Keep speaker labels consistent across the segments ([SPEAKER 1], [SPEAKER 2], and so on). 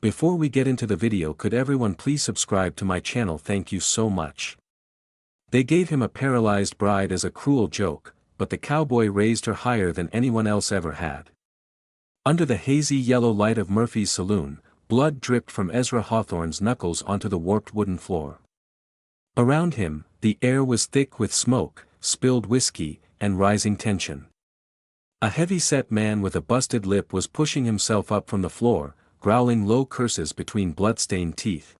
[SPEAKER 1] Before we get into the video, could everyone please subscribe to my channel? Thank you so much. They gave him a paralyzed bride as a cruel joke, but the cowboy raised her higher than anyone else ever had. Under the hazy yellow light of Murphy's saloon, blood dripped from Ezra Hawthorne's knuckles onto the warped wooden floor. Around him, the air was thick with smoke, spilled whiskey, and rising tension. A heavy-set man with a busted lip was pushing himself up from the floor, growling low curses between blood-stained teeth.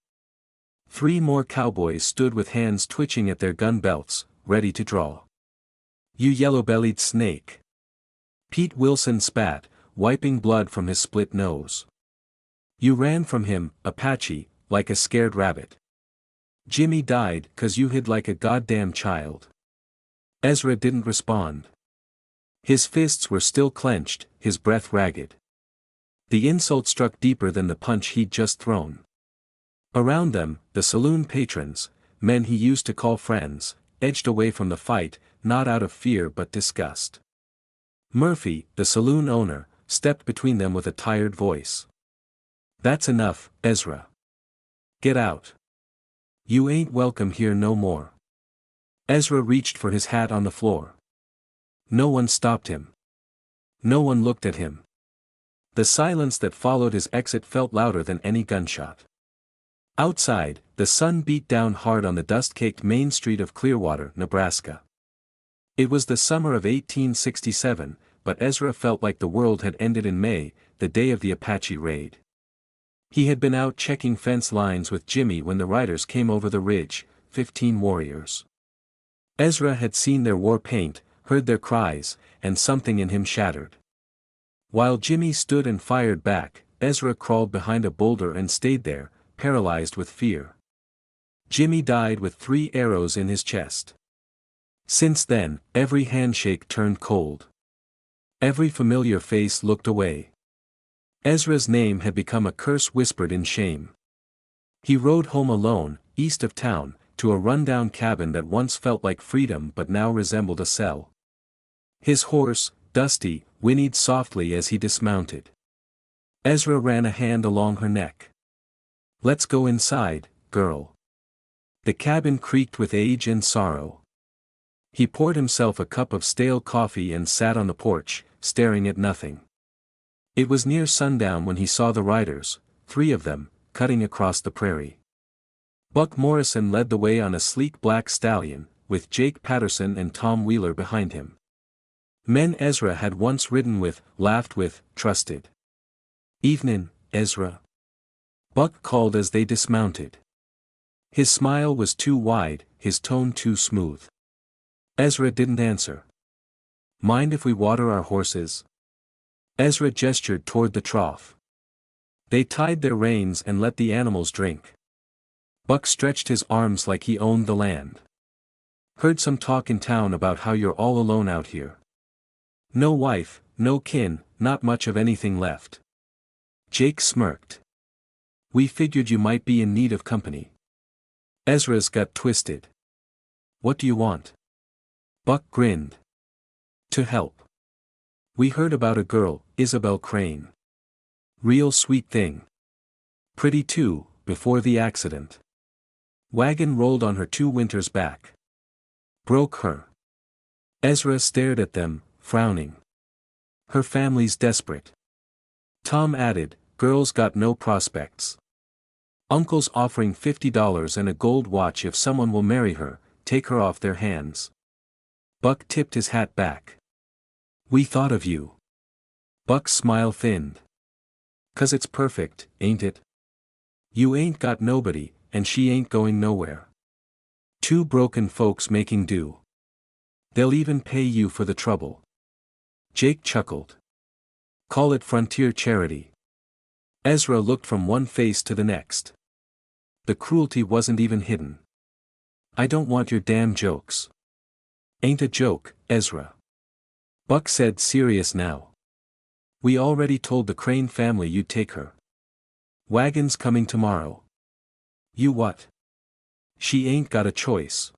[SPEAKER 1] 3 more cowboys stood with hands twitching at their gun belts, ready to draw. "You yellow-bellied snake!" Pete Wilson spat, wiping blood from his split nose. "You ran from him, Apache, like a scared rabbit. Jimmy died 'cause you hid like a goddamn child." Ezra didn't respond. His fists were still clenched, his breath ragged. The insult struck deeper than the punch he'd just thrown. Around them, the saloon patrons, men he used to call friends, edged away from the fight, not out of fear but disgust. Murphy, the saloon owner, stepped between them with a tired voice. "That's enough, Ezra. Get out. You ain't welcome here no more." Ezra reached for his hat on the floor. No one stopped him. No one looked at him. The silence that followed his exit felt louder than any gunshot. Outside, the sun beat down hard on the dust-caked main street of Clearwater, Nebraska. It was the summer of 1867, but Ezra felt like the world had ended in May, the day of the Apache raid. He had been out checking fence lines with Jimmy when the riders came over the ridge, 15 warriors. Ezra had seen their war paint, heard their cries, and something in him shattered. While Jimmy stood and fired back, Ezra crawled behind a boulder and stayed there, paralyzed with fear. Jimmy died with 3 arrows in his chest. Since then, every handshake turned cold. Every familiar face looked away. Ezra's name had become a curse whispered in shame. He rode home alone, east of town, to a rundown cabin that once felt like freedom but now resembled a cell. His horse, Dusty, whinnied softly as he dismounted. Ezra ran a hand along her neck. "Let's go inside, girl." The cabin creaked with age and sorrow. He poured himself a cup of stale coffee and sat on the porch, staring at nothing. It was near sundown when he saw the riders, 3 of them, cutting across the prairie. Buck Morrison led the way on a sleek black stallion, with Jake Patterson and Tom Wheeler behind him. Men Ezra had once ridden with, laughed with, trusted. "Evenin', Ezra." Buck called as they dismounted. His smile was too wide, his tone too smooth. Ezra didn't answer. "Mind if we water our horses?" Ezra gestured toward the trough. They tied their reins and let the animals drink. Buck stretched his arms like he owned the land. "Heard some talk in town about how you're all alone out here. No wife, no kin, not much of anything left." Jake smirked. "We figured you might be in need of company." Ezra's gut twisted. "What do you want?" Buck grinned. "To help. We heard about a girl, Isabel Crane. Real sweet thing. Pretty too, before the accident. Wagon rolled on her 2 winters back. Broke her." Ezra stared at them, frowning. "Her family's desperate." Tom added, "Girl's got no prospects. Uncle's offering $50 and a gold watch if someone will marry her, take her off their hands." Buck tipped his hat back. "We thought of you." Buck's smile thinned. "'Cause it's perfect, ain't it? You ain't got nobody, and she ain't going nowhere. 2 broken folks making do. They'll even pay you for the trouble." Jake chuckled. "Call it frontier charity." Ezra looked from one face to the next. The cruelty wasn't even hidden. "I don't want your damn jokes." "Ain't a joke, Ezra." Buck said, serious now. "We already told the Crane family you'd take her. Wagon's coming tomorrow." "You what?" "She ain't got a choice.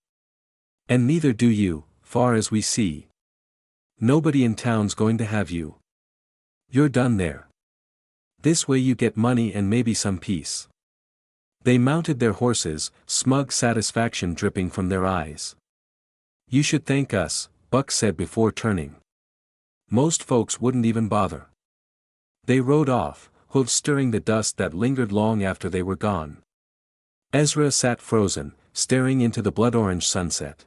[SPEAKER 1] And neither do you, far as we see. Nobody in town's going to have you. You're done there. This way you get money and maybe some peace. They mounted their horses, smug satisfaction dripping from their eyes. You should thank us, Buck said before turning. Most folks wouldn't even bother. They rode off, hooves stirring the dust that lingered long after they were gone. Ezra sat frozen, staring into the blood-orange sunset.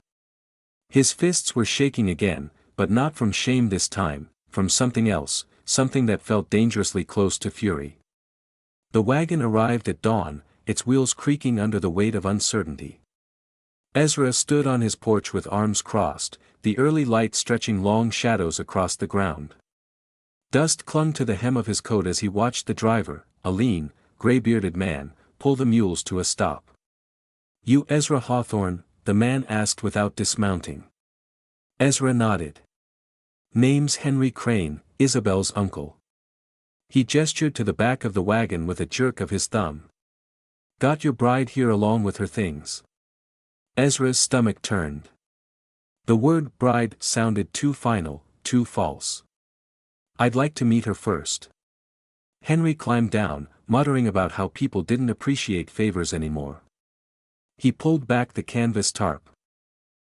[SPEAKER 1] His fists were shaking again, but not from shame this time, from something else, something that felt dangerously close to fury. The wagon arrived at dawn, its wheels creaking under the weight of uncertainty. Ezra stood on his porch with arms crossed, the early light stretching long shadows across the ground. Dust clung to the hem of his coat as he watched the driver, a lean, gray-bearded man, pull the mules to a stop. You Ezra Hawthorne, the man asked without dismounting. Ezra nodded. Name's Henry Crane, Isabel's uncle. He gestured to the back of the wagon with a jerk of his thumb. Got your bride here along with her things. Ezra's stomach turned. The word bride sounded too final, too false. I'd like to meet her first. Henry climbed down, muttering about how people didn't appreciate favors anymore. He pulled back the canvas tarp.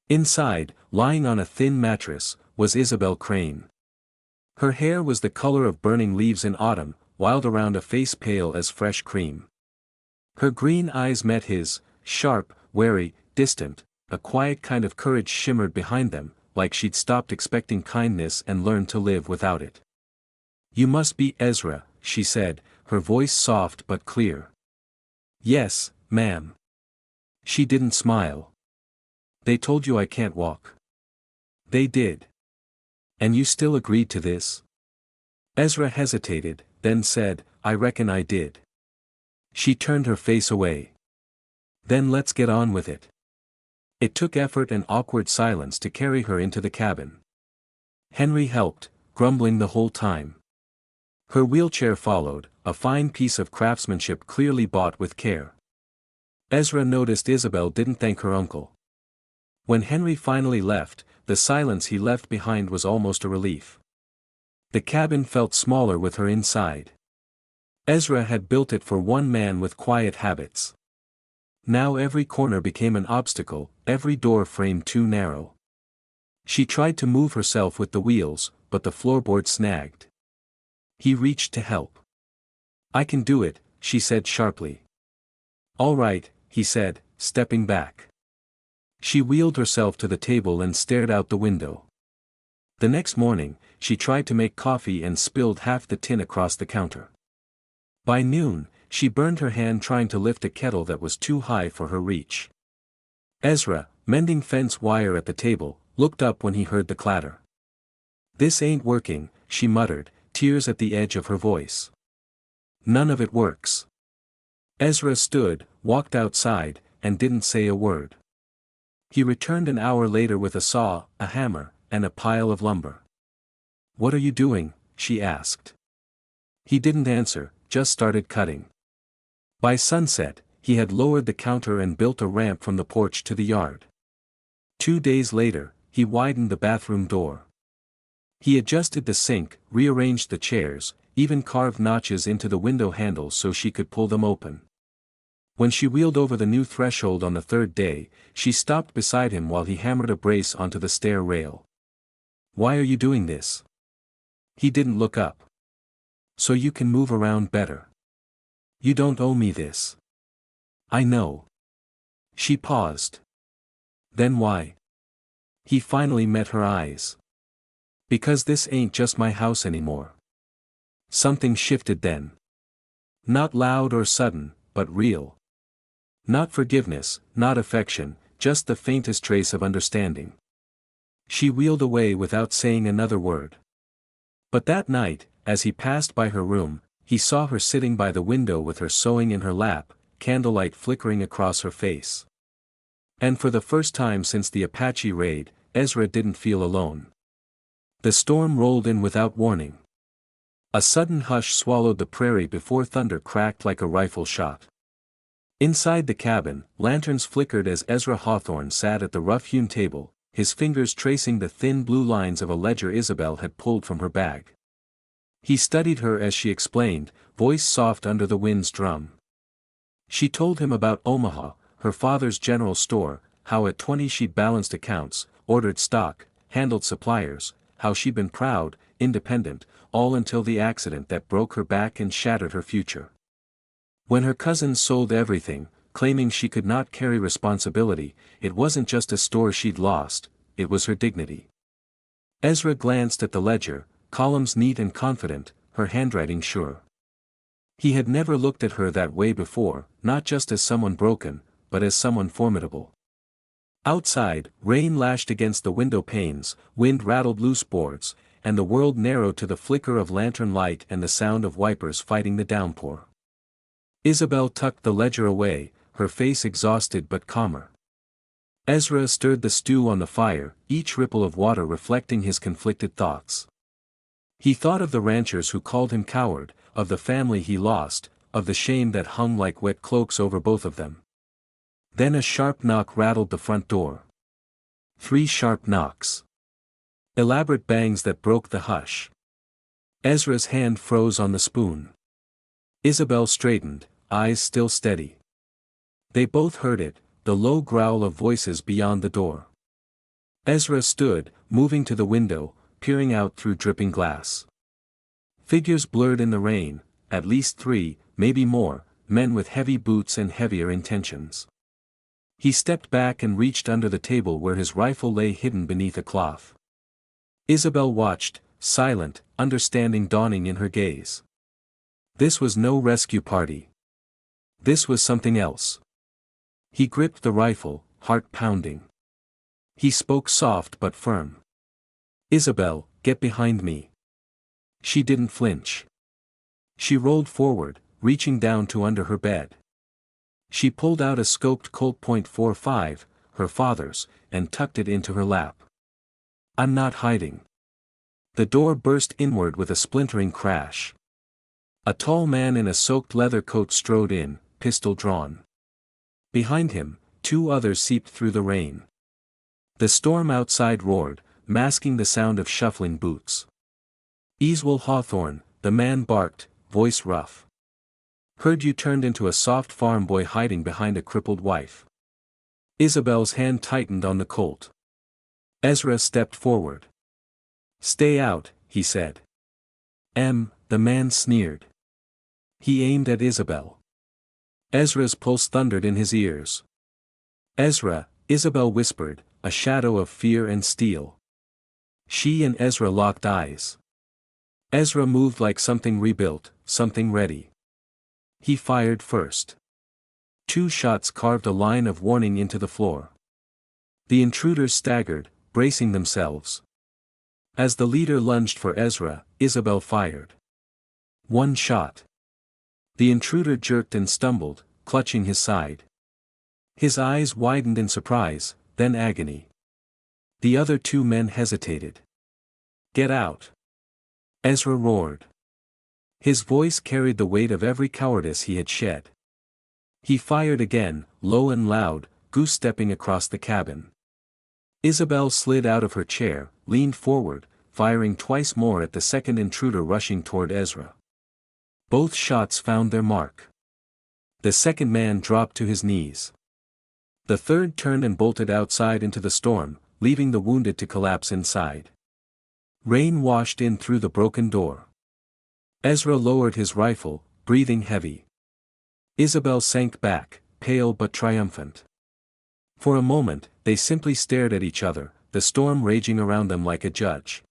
[SPEAKER 1] Inside, lying on a thin mattress, was Isabel Crane. Her hair was the color of burning leaves in autumn, wild around a face pale as fresh cream. Her green eyes met his, sharp, wary, distant, a quiet kind of courage shimmered behind them, like she'd stopped expecting kindness and learned to live without it. You must be Ezra, she said, her voice soft but clear. Yes, ma'am. She didn't smile. They told you I can't walk. They did. And you still agreed to this? Ezra hesitated, then said, I reckon I did. She turned her face away. Then let's get on with it. It took effort and awkward silence to carry her into the cabin. Henry helped, grumbling the whole time. Her wheelchair followed, a fine piece of craftsmanship clearly bought with care. Ezra noticed Isabel didn't thank her uncle. When Henry finally left, the silence he left behind was almost a relief. The cabin felt smaller with her inside. Ezra had built it for one man with quiet habits. Now every corner became an obstacle, every door frame too narrow. She tried to move herself with the wheels, but the floorboard snagged. He reached to help. I can do it, she said sharply. All right, he said, stepping back. She wheeled herself to the table and stared out the window. The next morning, she tried to make coffee and spilled half the tin across the counter. By noon, she burned her hand trying to lift a kettle that was too high for her reach. Ezra, mending fence wire at the table, looked up when he heard the clatter. This ain't working, she muttered, tears at the edge of her voice. None of it works. Ezra stood, walked outside, and didn't say a word. He returned an hour later with a saw, a hammer, and a pile of lumber. What are you doing? She asked. He didn't answer, just started cutting. By sunset, he had lowered the counter and built a ramp from the porch to the yard. 2 days later, he widened the bathroom door. He adjusted the sink, rearranged the chairs, even carved notches into the window handles so she could pull them open. When she wheeled over the new threshold on the third day, she stopped beside him while he hammered a brace onto the stair rail. Why are you doing this? He didn't look up. So you can move around better. You don't owe me this. I know. She paused. Then why? He finally met her eyes. Because this ain't just my house anymore. Something shifted then. Not loud or sudden, but real. Not forgiveness, not affection, just the faintest trace of understanding. She wheeled away without saying another word. But that night, as he passed by her room, he saw her sitting by the window with her sewing in her lap, candlelight flickering across her face. And for the first time since the Apache raid, Ezra didn't feel alone. The storm rolled in without warning. A sudden hush swallowed the prairie before thunder cracked like a rifle shot. Inside the cabin, lanterns flickered as Ezra Hawthorne sat at the rough-hewn table, his fingers tracing the thin blue lines of a ledger Isabel had pulled from her bag. He studied her as she explained, voice soft under the wind's drum. She told him about Omaha, her father's general store, how at 20 she'd balanced accounts, ordered stock, handled suppliers, how she'd been proud, independent, all until the accident that broke her back and shattered her future. When her cousins sold everything, claiming she could not carry responsibility, it wasn't just a store she'd lost, it was her dignity. Ezra glanced at the ledger, columns neat and confident, her handwriting sure. He had never looked at her that way before, not just as someone broken, but as someone formidable. Outside, rain lashed against the window panes, wind rattled loose boards, and the world narrowed to the flicker of lantern light and the sound of wipers fighting the downpour. Isabel tucked the ledger away, her face exhausted but calmer. Ezra stirred the stew on the fire, each ripple of water reflecting his conflicted thoughts. He thought of the ranchers who called him coward, of the family he lost, of the shame that hung like wet cloaks over both of them. Then a sharp knock rattled the front door. 3 sharp knocks. Elaborate bangs that broke the hush. Ezra's hand froze on the spoon. Isabel straightened, eyes still steady. They both heard it, the low growl of voices beyond the door. Ezra stood, moving to the window, peering out through dripping glass. Figures blurred in the rain, at least 3, maybe more, men with heavy boots and heavier intentions. He stepped back and reached under the table where his rifle lay hidden beneath a cloth. Isabel watched, silent, understanding dawning in her gaze. This was no rescue party. This was something else. He gripped the rifle, heart pounding. He spoke soft but firm. "Isabel, get behind me." She didn't flinch. She rolled forward, reaching down to under her bed. She pulled out a scoped Colt .45, her father's, and tucked it into her lap. "I'm not hiding." The door burst inward with a splintering crash. A tall man in a soaked leather coat strode in, pistol drawn. Behind him, 2 others seeped through the rain. The storm outside roared, masking the sound of shuffling boots. "Easwell Hawthorne," the man barked, voice rough. "Heard you turned into a soft farm boy hiding behind a crippled wife." Isabel's hand tightened on the Colt. Ezra stepped forward. "Stay out," he said. The man sneered. He aimed at Isabel. Ezra's pulse thundered in his ears. "Ezra," Isabel whispered, a shadow of fear and steel. She and Ezra locked eyes. Ezra moved like something rebuilt, something ready. He fired first. 2 shots carved a line of warning into the floor. The intruders staggered, bracing themselves. As the leader lunged for Ezra, Isabel fired. 1 shot. The intruder jerked and stumbled, clutching his side. His eyes widened in surprise, then agony. The other 2 men hesitated. "Get out!" Ezra roared. His voice carried the weight of every cowardice he had shed. He fired again, low and loud, goose-stepping across the cabin. Isabel slid out of her chair, leaned forward, firing twice more at the second intruder rushing toward Ezra. Both shots found their mark. The second man dropped to his knees. The third turned and bolted outside into the storm, leaving the wounded to collapse inside. Rain washed in through the broken door. Ezra lowered his rifle, breathing heavy. Isabel sank back, pale but triumphant. For a moment, they simply stared at each other, the storm raging around them like a judge.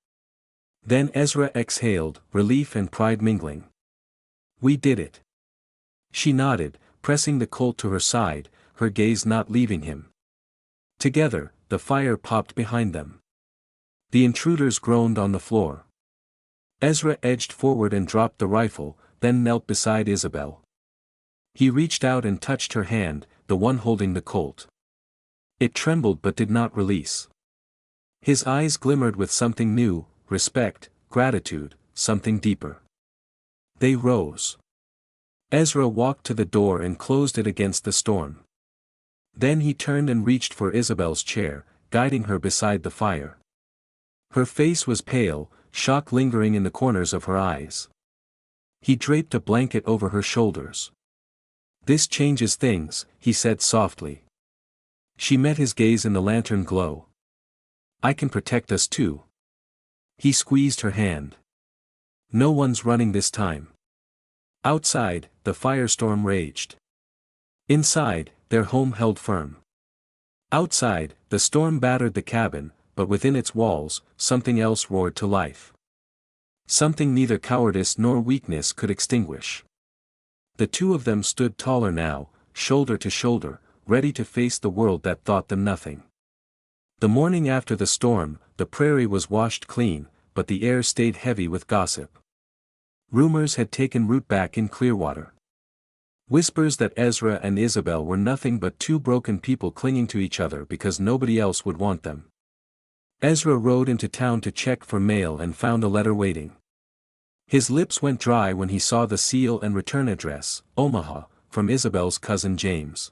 [SPEAKER 1] Then Ezra exhaled, relief and pride mingling. "We did it." She nodded, pressing the Colt to her side, her gaze not leaving him. Together, the fire popped behind them. The intruders groaned on the floor. Ezra edged forward and dropped the rifle, then knelt beside Isabel. He reached out and touched her hand, the one holding the Colt. It trembled but did not release. His eyes glimmered with something new, respect, gratitude, something deeper. They rose. Ezra walked to the door and closed it against the storm. Then he turned and reached for Isabel's chair, guiding her beside the fire. Her face was pale, shock lingering in the corners of her eyes. He draped a blanket over her shoulders. "This changes things," he said softly. She met his gaze in the lantern glow. "I can protect us too." He squeezed her hand. "No one's running this time." Outside, the firestorm raged. Inside, their home held firm. Outside, the storm battered the cabin, but within its walls, something else roared to life. Something neither cowardice nor weakness could extinguish. The two of them stood taller now, shoulder to shoulder, ready to face the world that thought them nothing. The morning after the storm, the prairie was washed clean, but the air stayed heavy with gossip. Rumors had taken root back in Clearwater. Whispers that Ezra and Isabel were nothing but two broken people clinging to each other because nobody else would want them. Ezra rode into town to check for mail and found a letter waiting. His lips went dry when he saw the seal and return address, Omaha, from Isabel's cousin James.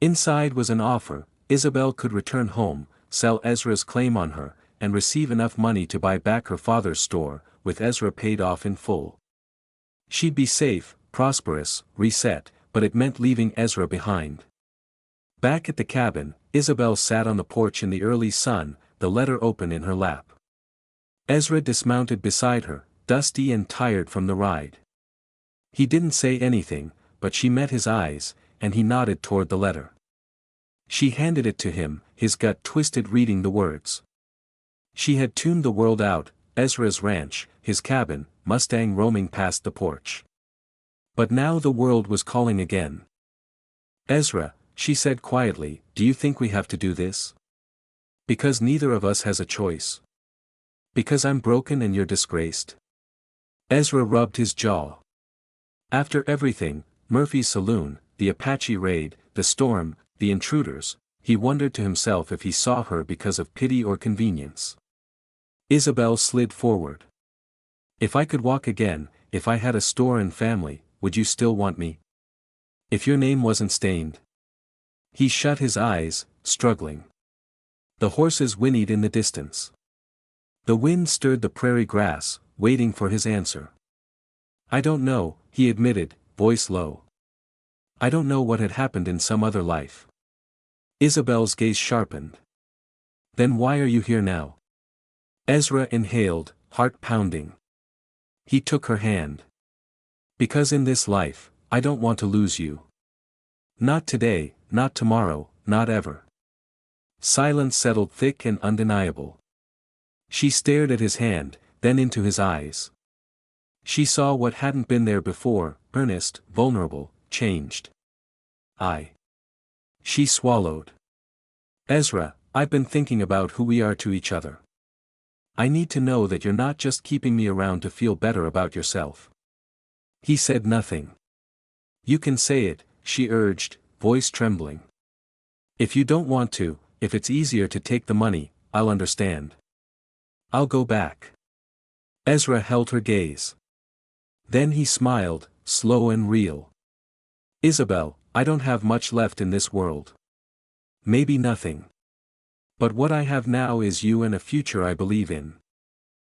[SPEAKER 1] Inside was an offer: Isabel could return home, sell Ezra's claim on her, and receive enough money to buy back her father's store, with Ezra paid off in full. She'd be safe, prosperous, reset, but it meant leaving Ezra behind. Back at the cabin, Isabel sat on the porch in the early sun, the letter open in her lap. Ezra dismounted beside her, dusty and tired from the ride. He didn't say anything, but she met his eyes, and he nodded toward the letter. She handed it to him, his gut twisted reading the words. She had tuned the world out: Ezra's ranch, his cabin, Mustang roaming past the porch. But now the world was calling again. "Ezra," she said quietly, "do you think we have to do this? Because neither of us has a choice. Because I'm broken and you're disgraced." Ezra rubbed his jaw. After everything, Murphy's saloon, the Apache raid, the storm, the intruders, he wondered to himself if he saw her because of pity or convenience. Isabel slid forward. "If I could walk again, if I had a store and family, would you still want me? If your name wasn't stained?" He shut his eyes, struggling. The horses whinnied in the distance. The wind stirred the prairie grass, waiting for his answer. "I don't know," he admitted, voice low. "I don't know what had happened in some other life." Isabel's gaze sharpened. "Then why are you here now?" Ezra inhaled, heart pounding. He took her hand. "Because in this life, I don't want to lose you. Not today, not tomorrow, not ever." Silence settled thick and undeniable. She stared at his hand, then into his eyes. She saw what hadn't been there before: earnest, vulnerable, changed. She swallowed. "Ezra, I've been thinking about who we are to each other. I need to know that you're not just keeping me around to feel better about yourself." He said nothing. "You can say it," she urged, voice trembling. "If you don't want to, if it's easier to take the money, I'll understand. I'll go back." Ezra held her gaze. Then he smiled, slow and real. "Isabel, I don't have much left in this world. Maybe nothing. But what I have now is you and a future I believe in.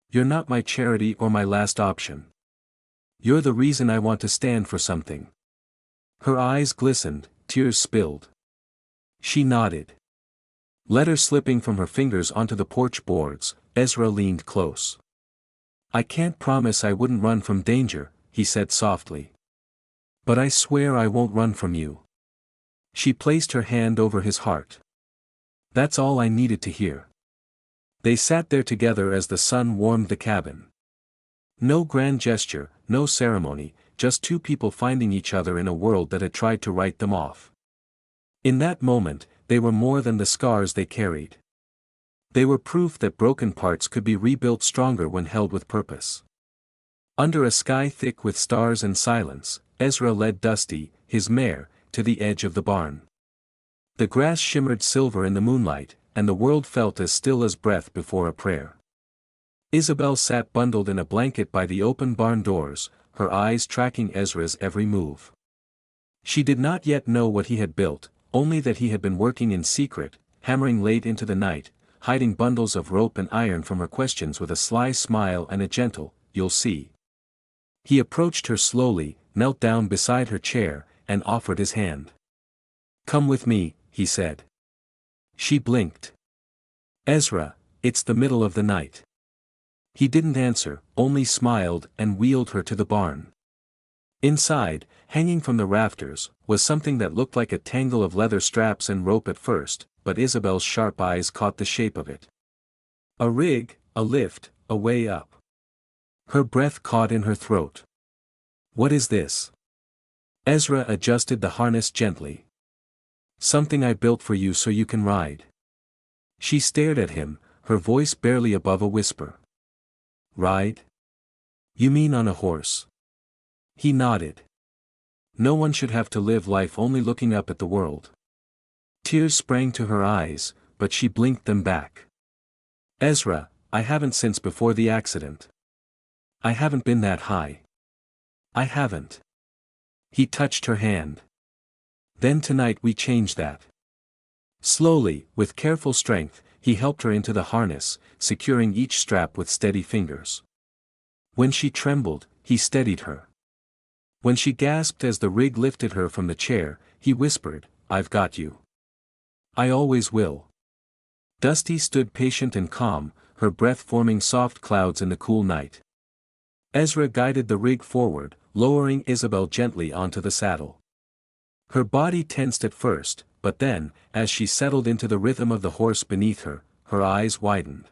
[SPEAKER 1] You're not my charity or my last option. You're the reason I want to stand for something." Her eyes glistened, tears spilled. She nodded. Letter slipping from her fingers onto the porch boards, Ezra leaned close. "I can't promise I wouldn't run from danger," he said softly. "But I swear I won't run from you." She placed her hand over his heart. That's all I needed to hear. They sat there together as the sun warmed the cabin. No grand gesture, no ceremony, just two people finding each other in a world that had tried to write them off. In that moment, they were more than the scars they carried. They were proof that broken parts could be rebuilt stronger when held with purpose. Under a sky thick with stars and silence, Ezra led Dusty, his mare, to the edge of the barn. The grass shimmered silver in the moonlight, and the world felt as still as breath before a prayer. Isabel sat bundled in a blanket by the open barn doors, her eyes tracking Ezra's every move. She did not yet know what he had built, only that he had been working in secret, hammering late into the night, hiding bundles of rope and iron from her questions with a sly smile and a gentle, "You'll see." He approached her slowly, knelt down beside her chair, and offered his hand. "Come with me," he said. She blinked. "Ezra, it's the middle of the night." He didn't answer, only smiled and wheeled her to the barn. Inside, hanging from the rafters, was something that looked like a tangle of leather straps and rope at first, but Isabel's sharp eyes caught the shape of it. A rig, a lift, a way up. Her breath caught in her throat. "What is this?" Ezra adjusted the harness gently. "Something I built for you so you can ride." She stared at him, her voice barely above a whisper. "Ride? You mean on a horse?" He nodded. No one should have to live life only looking up at the world. Tears sprang to her eyes, but she blinked them back. "Ezra, I haven't since before the accident. I haven't been that high. I haven't." He touched her hand. "Then tonight we change that." Slowly, with careful strength, he helped her into the harness, securing each strap with steady fingers. When she trembled, he steadied her. When she gasped as the rig lifted her from the chair, he whispered, "I've got you. I always will." Dusty stood patient and calm, her breath forming soft clouds in the cool night. Ezra guided the rig forward, lowering Isabel gently onto the saddle. Her body tensed at first, but then, as she settled into the rhythm of the horse beneath her, her eyes widened.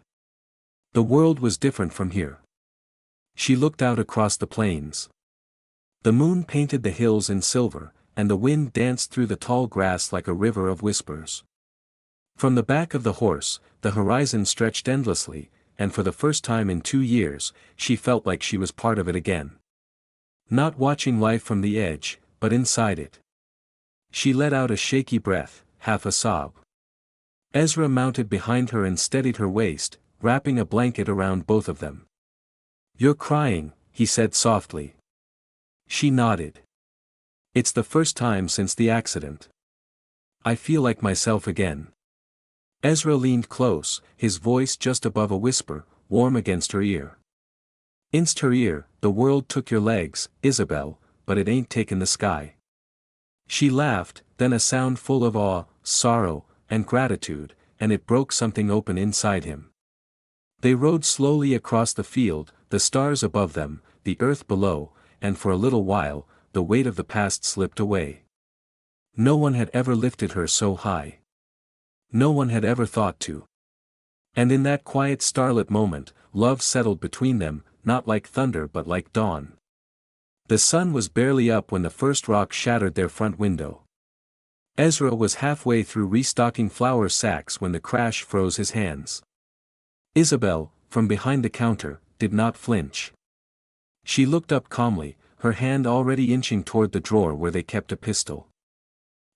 [SPEAKER 1] The world was different from here. She looked out across the plains. The moon painted the hills in silver, and the wind danced through the tall grass like a river of whispers. From the back of the horse, the horizon stretched endlessly, and for the first time in 2 years, she felt like she was part of it again. Not watching life from the edge, but inside it. She let out a shaky breath, half a sob. Ezra mounted behind her and steadied her waist, wrapping a blanket around both of them. "You're crying," he said softly. She nodded. "It's the first time since the accident. I feel like myself again." Ezra leaned close, his voice just above a whisper, warm against her ear. "Inst her ear, the world took your legs, Isabel, but it ain't taken the sky." She laughed, then a sound full of awe, sorrow, and gratitude, and it broke something open inside him. They rode slowly across the field, the stars above them, the earth below, and for a little while, the weight of the past slipped away. No one had ever lifted her so high. No one had ever thought to. And in that quiet starlit moment, love settled between them, not like thunder but like dawn. The sun was barely up when the first rock shattered their front window. Ezra was halfway through restocking flour sacks when the crash froze his hands. Isabel, from behind the counter, did not flinch. She looked up calmly, her hand already inching toward the drawer where they kept a pistol.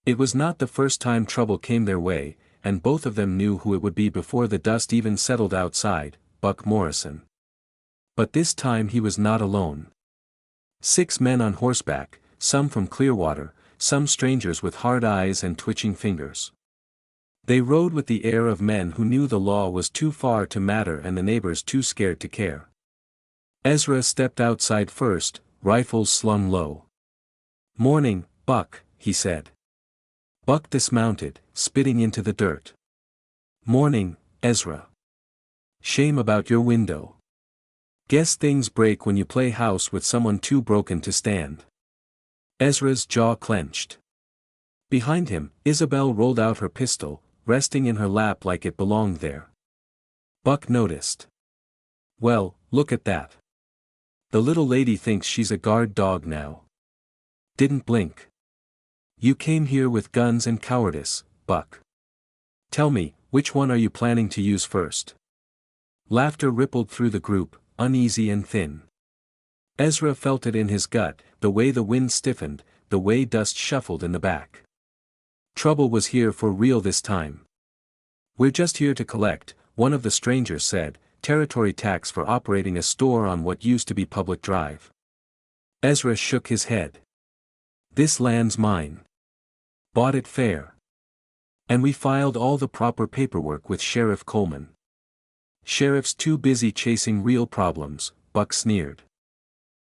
[SPEAKER 1] It was not the first time trouble came their way, and both of them knew who it would be before the dust even settled outside, Buck Morrison. But this time he was not alone. 6 men on horseback, some from Clearwater, some strangers with hard eyes and twitching fingers. They rode with the air of men who knew the law was too far to matter and the neighbors too scared to care. Ezra stepped outside first, rifles slung low. "Morning, Buck," he said. Buck dismounted, spitting into the dirt. "Morning, Ezra. Shame about your window. Guess things break when you play house with someone too broken to stand." Ezra's jaw clenched. Behind him, Isabel rolled out her pistol, resting in her lap like it belonged there. Buck noticed. "Well, look at that. The little lady thinks she's a guard dog now." Didn't blink. "You came here with guns and cowardice, Buck. Tell me, which one are you planning to use first?" Laughter rippled through the group, uneasy and thin. Ezra felt it in his gut, the way the wind stiffened, the way dust shuffled in the back. Trouble was here for real this time. "We're just here to collect," one of the strangers said, "territory tax for operating a store on what used to be public drive." Ezra shook his head. "This land's mine. Bought it fair. And we filed all the proper paperwork with Sheriff Coleman. Sheriff's too busy chasing real problems, Buck sneered.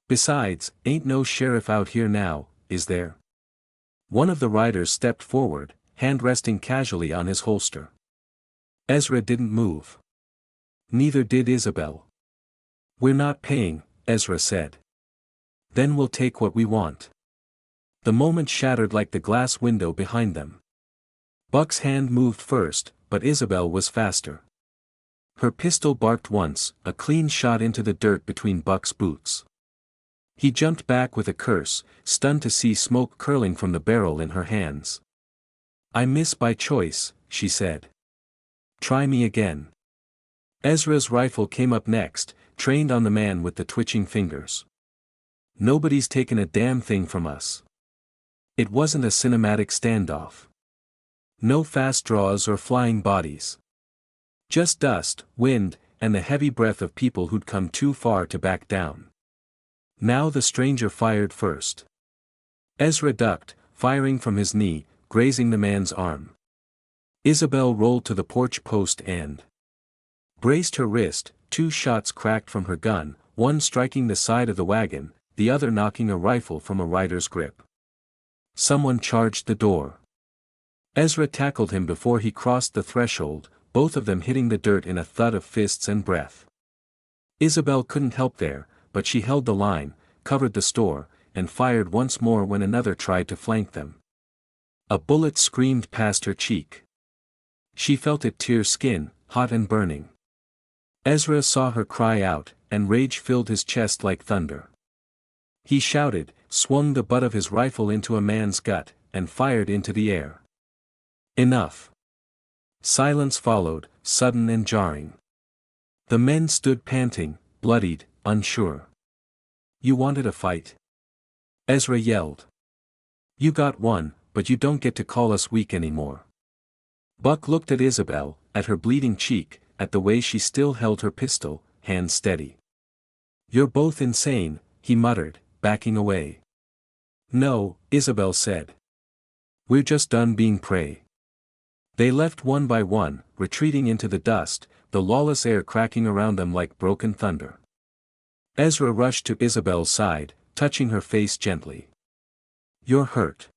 [SPEAKER 1] Besides, ain't no sheriff out here now, is there? One of the riders stepped forward, hand resting casually on his holster. Ezra didn't move. Neither did Isabel. We're not paying, Ezra said. Then we'll take what we want. The moment shattered like the glass window behind them. Buck's hand moved first, but Isabel was faster. Her pistol barked once, a clean shot into the dirt between Buck's boots. He jumped back with a curse, stunned to see smoke curling from the barrel in her hands. I miss by choice, she said. Try me again. Ezra's rifle came up next, trained on the man with the twitching fingers. Nobody's taken a damn thing from us. It wasn't a cinematic standoff. No fast draws or flying bodies. Just dust, wind, and the heavy breath of people who'd come too far to back down. Now the stranger fired first. Ezra ducked, firing from his knee, grazing the man's arm. Isabel rolled to the porch post and braced her wrist. 2 shots cracked from her gun, one striking the side of the wagon, the other knocking a rifle from a rider's grip. Someone charged the door. Ezra tackled him before he crossed the threshold, both of them hitting the dirt in a thud of fists and breath. Isabel couldn't help there, but she held the line, covered the store, and fired once more when another tried to flank them. A bullet screamed past her cheek. She felt it tear skin, hot and burning. Ezra saw her cry out, and rage filled his chest like thunder. He shouted, swung the butt of his rifle into a man's gut, and fired into the air. Enough. Silence followed, sudden and jarring. The men stood panting, bloodied, unsure. You wanted a fight? Ezra yelled. You got one, but you don't get to call us weak anymore. Buck looked at Isabel, at her bleeding cheek, at the way she still held her pistol, hand steady. You're both insane, he muttered, backing away. No, Isabel said. We're just done being prey. They left one by one, retreating into the dust, the lawless air cracking around them like broken thunder. Ezra rushed to Isabel's side, touching her face gently. You're hurt.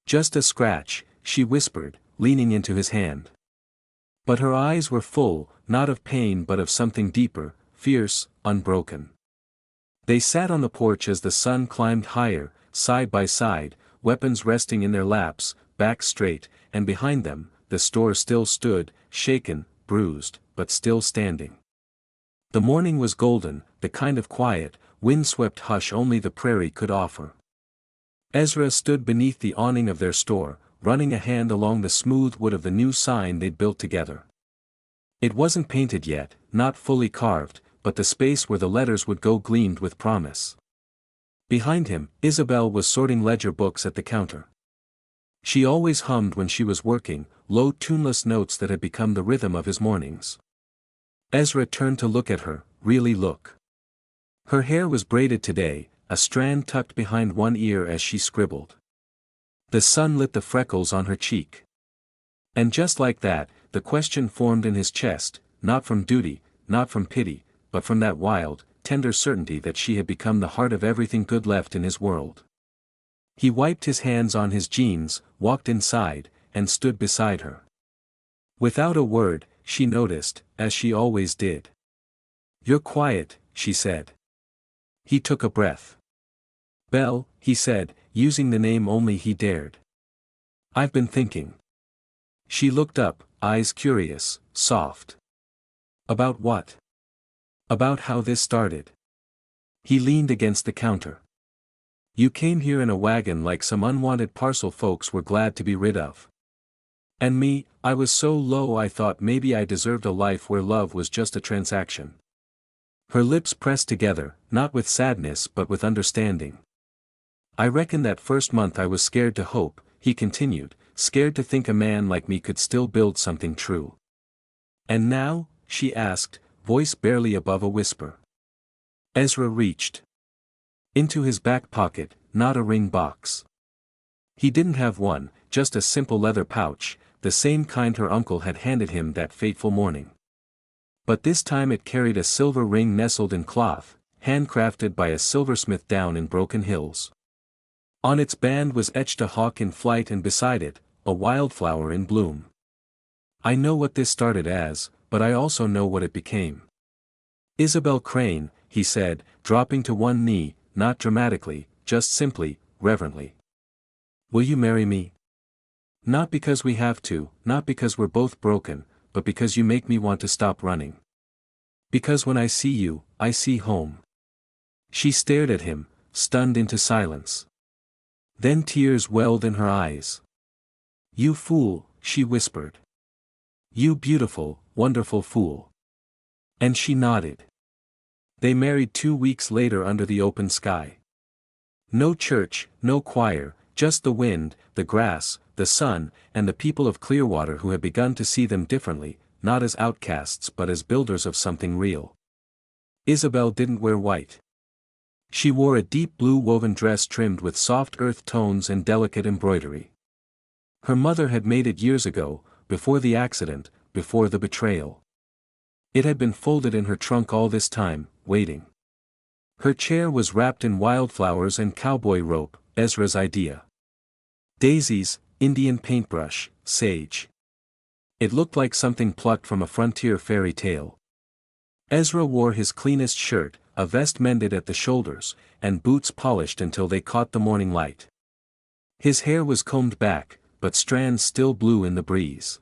[SPEAKER 1] Just a scratch, she whispered, leaning into his hand. But her eyes were full, not of pain but of something deeper, fierce, unbroken. They sat on the porch as the sun climbed higher, side by side, weapons resting in their laps, backs straight, and behind them, the store still stood, shaken, bruised, but still standing. The morning was golden, the kind of quiet, wind-swept hush only the prairie could offer. Ezra stood beneath the awning of their store, running a hand along the smooth wood of the new sign they'd built together. It wasn't painted yet, not fully carved, but the space where the letters would go gleamed with promise. Behind him, Isabel was sorting ledger books at the counter. She always hummed when she was working, low tuneless notes that had become the rhythm of his mornings. Ezra turned to look at her, really look. Her hair was braided today, a strand tucked behind one ear as she scribbled. The sun lit the freckles on her cheek. And just like that, the question formed in his chest, not from duty, not from pity, but from that wild, tender certainty that she had become the heart of everything good left in his world. He wiped his hands on his jeans, walked inside, and stood beside her. Without a word, she noticed, as she always did. You're quiet, she said. He took a breath. Belle, he said, using the name only he dared. I've been thinking. She looked up, eyes curious, soft. About what? About how this started. He leaned against the counter. You came here in a wagon like some unwanted parcel folks were glad to be rid of. And me, I was so low I thought maybe I deserved a life where love was just a transaction. Her lips pressed together, not with sadness but with understanding. I reckon that first month I was scared to hope, he continued, scared to think a man like me could still build something true. And now, she asked, voice barely above a whisper. Ezra reached into his back pocket, not a ring box. He didn't have one, just a simple leather pouch, the same kind her uncle had handed him that fateful morning. But this time it carried a silver ring nestled in cloth, handcrafted by a silversmith down in Broken Hills. On its band was etched a hawk in flight, and beside it, a wildflower in bloom. I know what this started as, but I also know what it became. Isabel Crane, he said, dropping to one knee, not dramatically, just simply, reverently. Will you marry me? Not because we have to, not because we're both broken, but because you make me want to stop running. Because when I see you, I see home. She stared at him, stunned into silence. Then tears welled in her eyes. You fool, she whispered. You beautiful, wonderful fool. And she nodded. They married 2 weeks later under the open sky. No church, no choir, just the wind, the grass, the sun, and the people of Clearwater who had begun to see them differently, not as outcasts but as builders of something real. Isabel didn't wear white. She wore a deep blue woven dress trimmed with soft earth tones and delicate embroidery. Her mother had made it years ago, before the accident, before the betrayal. It had been folded in her trunk all this time, waiting. Her chair was wrapped in wildflowers and cowboy rope, Ezra's idea. Daisies, Indian paintbrush, sage. It looked like something plucked from a frontier fairy tale. Ezra wore his cleanest shirt, a vest mended at the shoulders, and boots polished until they caught the morning light. His hair was combed back, but strands still blew in the breeze.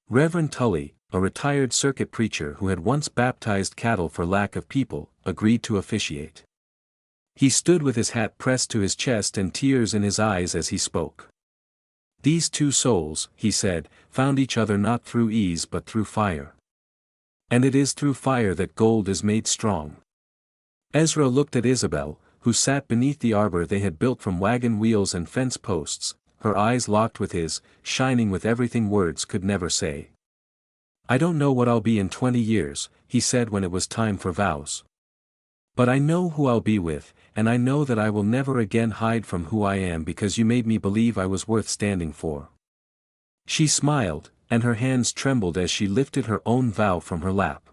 [SPEAKER 1] Reverend Tully, a retired circuit preacher who had once baptized cattle for lack of people, agreed to officiate. He stood with his hat pressed to his chest and tears in his eyes as he spoke. These two souls, he said, found each other not through ease but through fire. And it is through fire that gold is made strong. Ezra looked at Isabel, who sat beneath the arbor they had built from wagon wheels and fence posts, her eyes locked with his, shining with everything words could never say. I don't know what I'll be in 20 years, he said when it was time for vows. But I know who I'll be with, and I know that I will never again hide from who I am because you made me believe I was worth standing for. She smiled, and her hands trembled as she lifted her own vow from her lap.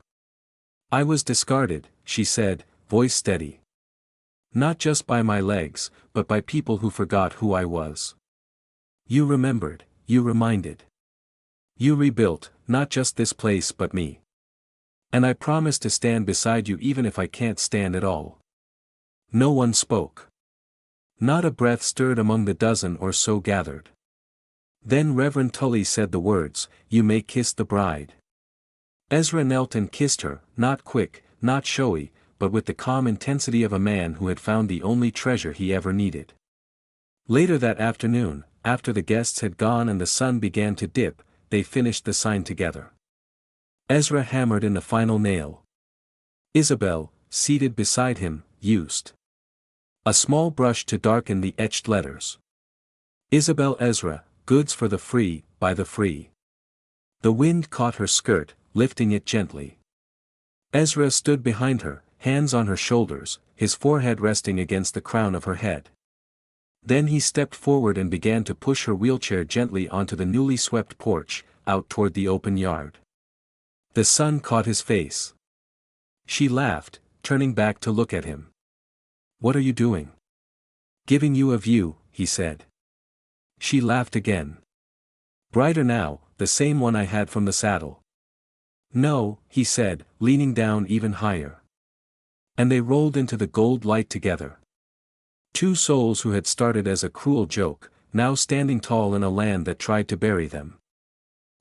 [SPEAKER 1] I was discarded, she said, voice steady. Not just by my legs, but by people who forgot who I was. You remembered, you reminded. You rebuilt, not just this place but me. And I promise to stand beside you even if I can't stand at all. No one spoke. Not a breath stirred among the dozen or so gathered. Then Reverend Tully said the words, "You may kiss the bride." Ezra knelt and kissed her, not quick, not showy, but with the calm intensity of a man who had found the only treasure he ever needed. Later that afternoon, after the guests had gone and the sun began to dip, they finished the sign together. Ezra hammered in the final nail. Isabel, seated beside him, used a small brush to darken the etched letters. Isabel Ezra, goods for the free, by the free. The wind caught her skirt, lifting it gently. Ezra stood behind her, hands on her shoulders, his forehead resting against the crown of her head. Then he stepped forward and began to push her wheelchair gently onto the newly swept porch, out toward the open yard. The sun caught his face. She laughed, turning back to look at him. "What are you doing?" "Giving you a view," he said. She laughed again. "Brighter now, the same one I had from the saddle." "No," he said, leaning down even higher. And they rolled into the gold light together. Two souls who had started as a cruel joke, now standing tall in a land that tried to bury them.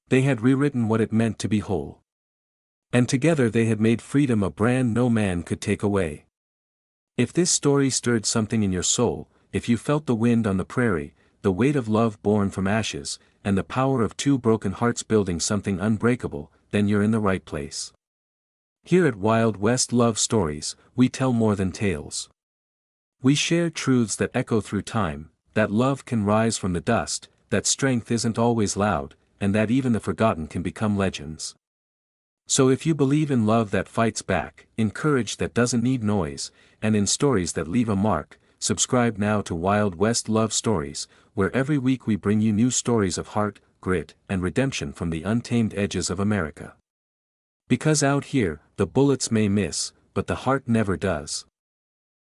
[SPEAKER 1] They had rewritten what it meant to be whole. And together they had made freedom a brand no man could take away. If this story stirred something in your soul, if you felt the wind on the prairie, the weight of love born from ashes, and the power of two broken hearts building something unbreakable, then you're in the right place. Here at Wild West Love Stories, we tell more than tales. We share truths that echo through time, that love can rise from the dust, that strength isn't always loud, and that even the forgotten can become legends. So if you believe in love that fights back, in courage that doesn't need noise, and in stories that leave a mark, subscribe now to Wild West Love Stories, where every week we bring you new stories of heart, grit and redemption from the untamed edges of America. Because out here, the bullets may miss, but the heart never does.